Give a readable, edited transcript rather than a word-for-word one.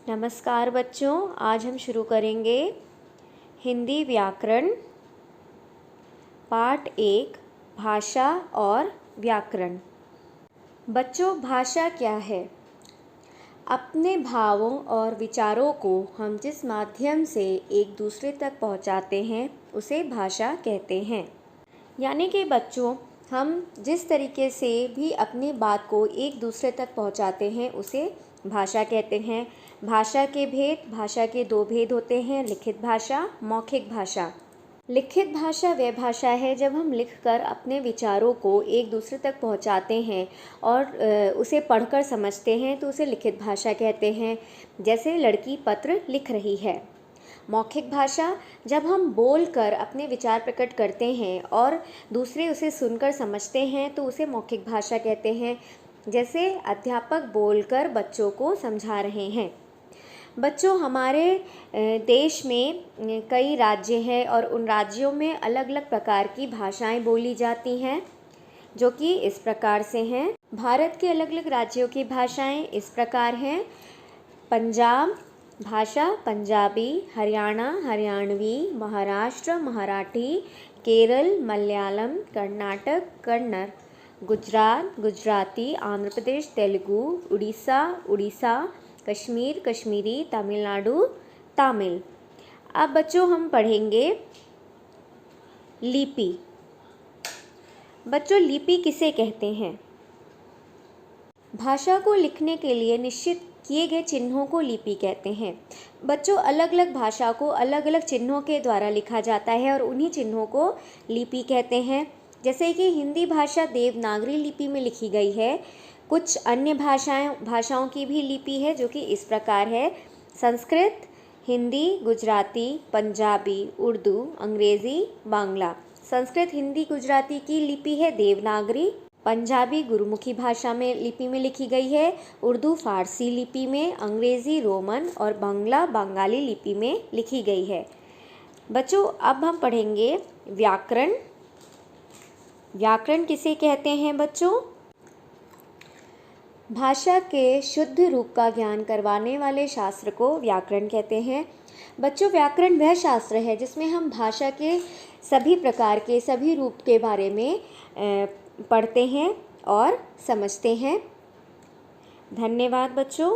नमस्कार बच्चों, आज हम शुरू करेंगे हिंदी व्याकरण पार्ट 1 भाषा और व्याकरण। बच्चों, भाषा क्या है? अपने भावों और विचारों को हम जिस माध्यम से एक दूसरे तक पहुंचाते हैं उसे भाषा कहते हैं। यानी कि बच्चों, हम जिस तरीके से भी अपनी बात को एक दूसरे तक पहुंचाते हैं उसे भाषा कहते हैं। भाषा के दो भेद होते हैं, लिखित भाषा, मौखिक भाषा। लिखित भाषा वह भाषा है जब हम लिखकर अपने विचारों को एक दूसरे तक पहुंचाते हैं और उसे पढ़कर समझते हैं तो उसे लिखित भाषा कहते हैं। जैसे लड़की पत्र लिख रही है। मौखिक भाषा जब हम बोलकर अपने विचार प्रकट करते हैं और दूसरे उसे सुनकर समझते हैं तो उसे मौखिक भाषा कहते हैं। जैसे अध्यापक बोलकर बच्चों को समझा रहे हैं। बच्चों, हमारे देश में कई राज्य हैं और उन राज्यों में अलग अलग प्रकार की भाषाएं बोली जाती हैं, जो कि इस प्रकार से हैं। भारत के अलग अलग राज्यों की भाषाएं इस प्रकार हैं। पंजाब भाषा पंजाबी, हरियाणा हरियाणवी, महाराष्ट्र मराठी, केरल मलयालम, कर्नाटक कन्नड़, गुजरात गुजराती, आंध्र प्रदेश तेलुगु, उड़ीसा कश्मीर कश्मीरी, तमिलनाडु तमिल। अब बच्चों हम पढ़ेंगे लिपि। बच्चों, लिपि किसे कहते हैं? भाषा को लिखने के लिए निश्चित किए गए चिन्हों को लिपि कहते हैं। बच्चों, अलग अलग भाषा को अलग अलग चिन्हों के द्वारा लिखा जाता है और उन्हीं चिन्हों को लिपि कहते हैं। जैसे कि हिंदी भाषा देवनागरी लिपि में लिखी गई है। कुछ अन्य भाषाओं की भी लिपि है जो कि इस प्रकार है। संस्कृत, हिंदी, गुजराती, पंजाबी, उर्दू, अंग्रेज़ी, बांग्ला। संस्कृत हिंदी गुजराती की लिपि है देवनागरी। पंजाबी गुरुमुखी भाषा में लिपि में लिखी गई है। उर्दू फारसी लिपि में, अंग्रेज़ी रोमन और बांग्ला बंगाली लिपि में लिखी गई है। बच्चों, अब हम पढ़ेंगे व्याकरण। व्याकरण किसे कहते हैं बच्चों? भाषा के शुद्ध रूप का ज्ञान करवाने वाले शास्त्र को व्याकरण कहते हैं। बच्चों, व्याकरण वह शास्त्र है जिसमें हम भाषा के सभी प्रकार के सभी रूप के बारे में पढ़ते हैं और समझते हैं। धन्यवाद बच्चों।